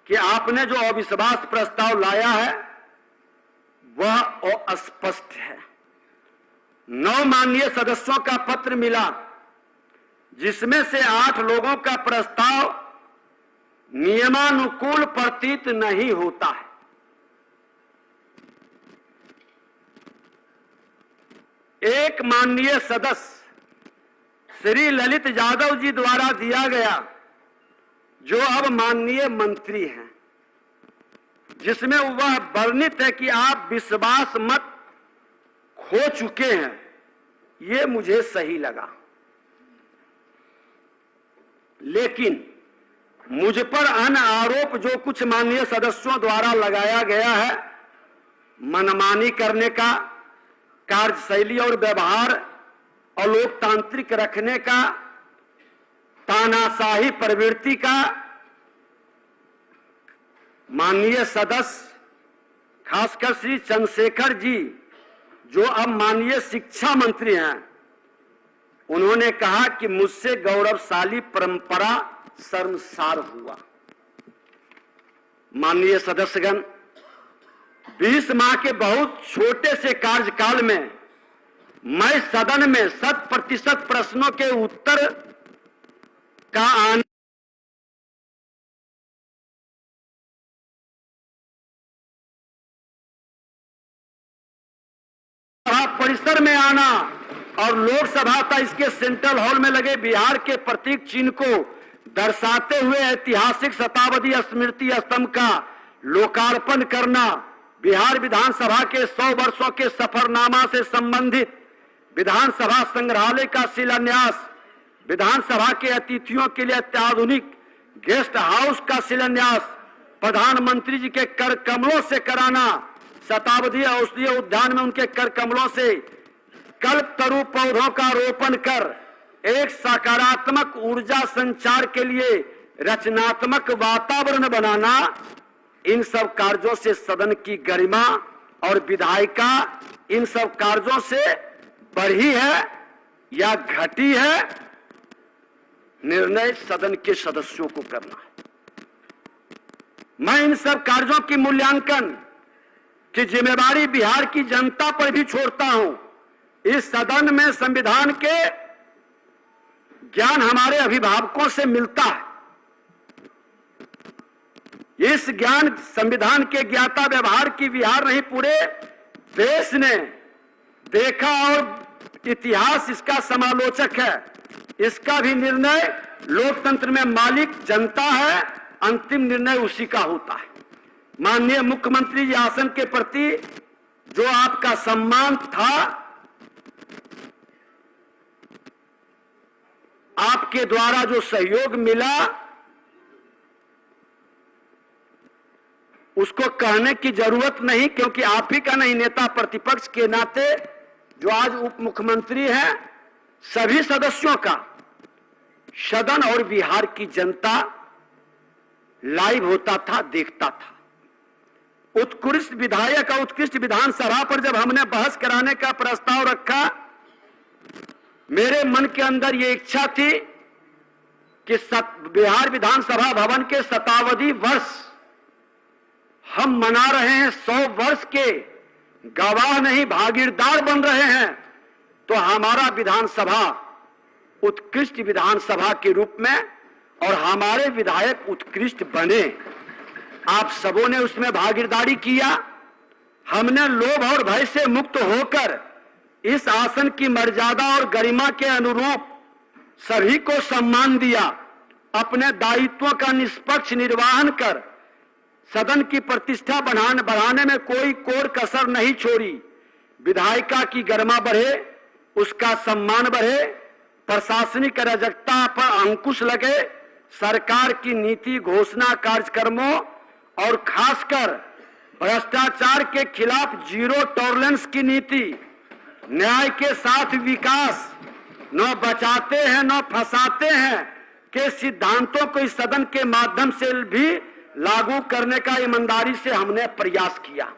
कि आपने जो अविश्वास प्रस्ताव लाया है वह अस्पष्ट है। 9 माननीय सदस्यों का पत्र मिला, जिसमें से 8 लोगों का प्रस्ताव नियमानुकूल प्रतीत नहीं होता है। एक माननीय सदस्य श्री ललित यादव जी द्वारा दिया गया, जो अब माननीय मंत्री हैं, जिसमें वह वर्णित है कि आप विश्वास मत खो चुके हैं। ये मुझे सही लगा, लेकिन मुझ पर अन्य आरोप जो कुछ माननीय सदस्यों द्वारा लगाया गया है, मनमानी करने का, कार्यशैली और व्यवहार अलोकतांत्रिक रखने का, तानाशाही प्रवृत्ति का, माननीय सदस्य खासकर श्री चंद्रशेखर जी जो अब माननीय शिक्षा मंत्री हैं, उन्होंने कहा कि मुझसे गौरवशाली परंपरा शर्मसार हुआ। माननीय सदस्यगण, 20 माह के बहुत छोटे से कार्यकाल में मैं सदन में 100% प्रश्नों के उत्तर का आना परिसर में आना और लोकसभा का इसके सेंट्रल हॉल में लगे बिहार के प्रतीक चिन्ह को दर्शाते हुए ऐतिहासिक शताब्दी स्मृति स्तंभ का लोकार्पण करना, बिहार विधानसभा के 100 वर्षों के सफरनामा से संबंधित विधानसभा संग्रहालय का शिलान्यास, विधानसभा के अतिथियों के लिए अत्याधुनिक गेस्ट हाउस का शिलान्यास, प्रधानमंत्री जी के कर कमलों से कराना, शताब्दी औषधीय उद्यान में उनके कर कमलों से कल्प तरु पौधों का रोपण कर एक सकारात्मक ऊर्जा संचार के लिए रचनात्मक वातावरण बनाना, इन सब कार्यों से सदन की गरिमा और विधायिका इन सब कार्यों से बढ़ी है या घटी है, निर्णय सदन के सदस्यों को करना है। मैं इन सब कार्यों की मूल्यांकन की जिम्मेदारी बिहार की जनता पर भी छोड़ता हूं। इस सदन में संविधान के ज्ञान हमारे अभिभावकों से मिलता है। इस ज्ञान संविधान के ज्ञाता व्यवहार की बिहार नहीं पूरे देश ने देखा और इतिहास इसका समालोचक है। इसका भी निर्णय लोकतंत्र में मालिक जनता है, अंतिम निर्णय उसी का होता है। माननीय मुख्यमंत्री जी आसन के प्रति जो आपका सम्मान था, आपके द्वारा जो सहयोग मिला, उसको कहने की जरूरत नहीं, क्योंकि आप ही का नहीं, नेता प्रतिपक्ष के नाते जो आज उप मुख्यमंत्री हैं, सभी सदस्यों का सदन और बिहार की जनता लाइव होता था, देखता था। उत्कृष्ट विधायक और उत्कृष्ट विधानसभा पर जब हमने बहस कराने का प्रस्ताव रखा, मेरे मन के अंदर ये इच्छा थी कि बिहार विधानसभा भवन के शताब्दी वर्ष हम मना रहे हैं, 100 वर्ष के गवाह नहीं भागीदार बन रहे हैं, तो हमारा विधानसभा उत्कृष्ट विधानसभा के रूप में और हमारे विधायक उत्कृष्ट बने। आप सबों ने उसमें भागीदारी किया। हमने लोभ और भय से मुक्त होकर इस आसन की मर्यादा और गरिमा के अनुरूप सभी को सम्मान दिया। अपने दायित्वों का निष्पक्ष निर्वहन कर सदन की प्रतिष्ठा बढ़ाने में कोई कोर कसर नहीं छोड़ी। विधायिका की गरिमा बढ़े, उसका सम्मान बढ़े, प्रशासनिक अराजकता पर अंकुश लगे, सरकार की नीति घोषणा कार्यक्रमों और खासकर भ्रष्टाचार के खिलाफ जीरो टॉलरेंस की नीति, न्याय के साथ विकास, न बचाते हैं न फंसाते हैं के सिद्धांतों को इस सदन के माध्यम से भी लागू करने का ईमानदारी से हमने प्रयास किया।